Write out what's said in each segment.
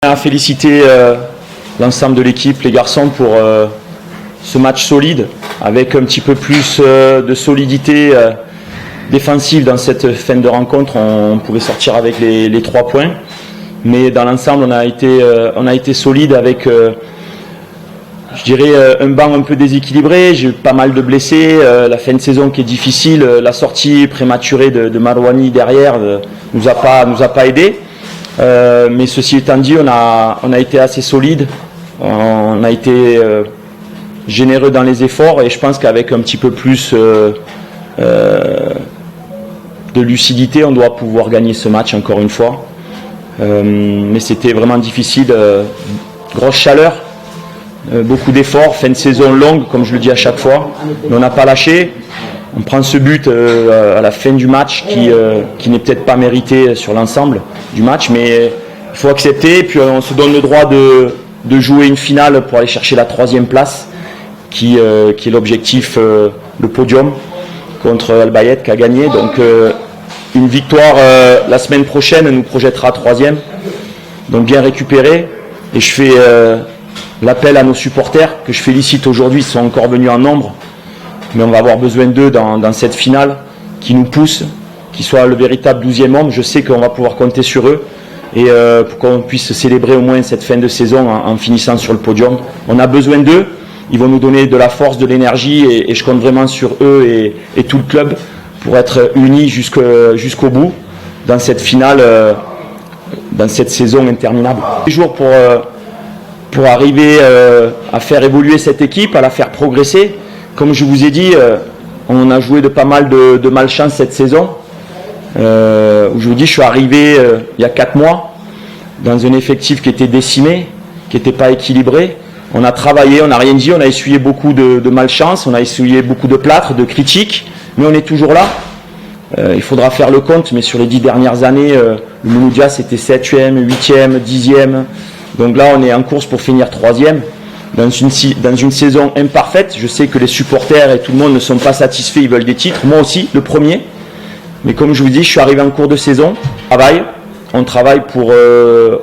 À féliciter l'ensemble de l'équipe, les garçons, pour ce match solide, avec un petit peu plus de solidité défensive dans cette fin de rencontre. On pouvait sortir avec les 3 points, mais dans l'ensemble, on a été solide avec, je dirais, un banc un peu déséquilibré. J'ai eu pas mal de blessés, la fin de saison qui est difficile, la sortie prématurée de Marouani derrière nous a pas aidé. Mais ceci étant dit, on a été assez solide, on a été généreux dans les efforts, et je pense qu'avec un petit peu plus de lucidité, on doit pouvoir gagner ce match encore une fois. Mais c'était vraiment difficile, grosse chaleur, beaucoup d'efforts, fin de saison longue comme je le dis à chaque fois, mais on n'a pas lâché. On prend ce but à la fin du match qui n'est peut-être pas mérité sur l'ensemble du match, mais il faut accepter. Puis on se donne le droit de jouer une finale pour aller chercher la 3e place, qui est l'objectif, le podium contre Al Bayet qui a gagné. Donc une victoire la semaine prochaine nous projettera 3e. Donc bien récupéré. Et je fais l'appel à nos supporters que je félicite aujourd'hui, ils sont encore venus en nombre. Mais on va avoir besoin d'eux dans cette finale, qui nous pousse, qui soit le véritable 12e homme. Je sais qu'on va pouvoir compter sur eux, et pour qu'on puisse célébrer au moins cette fin de saison en finissant sur le podium. On a besoin d'eux, ils vont nous donner de la force, de l'énergie, et je compte vraiment sur eux et tout le club pour être unis jusqu'au bout dans cette finale, dans cette saison interminable. Les jours pour arriver à faire évoluer cette équipe, à la faire progresser. Comme je vous ai dit, on a joué de pas mal de malchance cette saison. Je vous dis, je suis arrivé il y a 4 mois dans un effectif qui était décimé, qui n'était pas équilibré. On a travaillé, on n'a rien dit, on a essuyé beaucoup de malchance, on a essuyé beaucoup de plâtre, de critiques, mais on est toujours là. Il faudra faire le compte, mais sur les 10 dernières années, le Mouloudia c'était 7e, 8e, 10e. Donc là, on est en course pour finir 3e. Dans une saison imparfaite, je sais que les supporters et tout le monde ne sont pas satisfaits, ils veulent des titres, moi aussi, le premier. Mais comme je vous dis, je suis arrivé en cours de saison, on travaille pour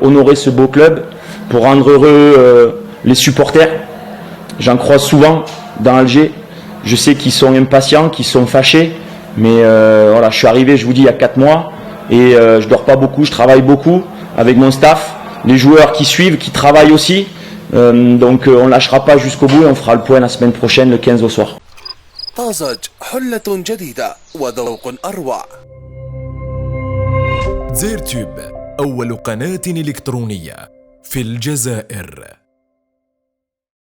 honorer ce beau club, pour rendre heureux les supporters. J'en croise souvent dans Alger, je sais qu'ils sont impatients, qu'ils sont fâchés, mais voilà, je suis arrivé, je vous dis, il y a 4 mois, et je dors pas beaucoup, je travaille beaucoup avec mon staff, les joueurs qui suivent, qui travaillent aussi. Donc on lâchera pas jusqu'au bout, et on fera le point la semaine prochaine, le 15 au soir. طازج حلة جديدة وذوق أروع. زيرتوب أول قناة إلكترونية في الجزائر.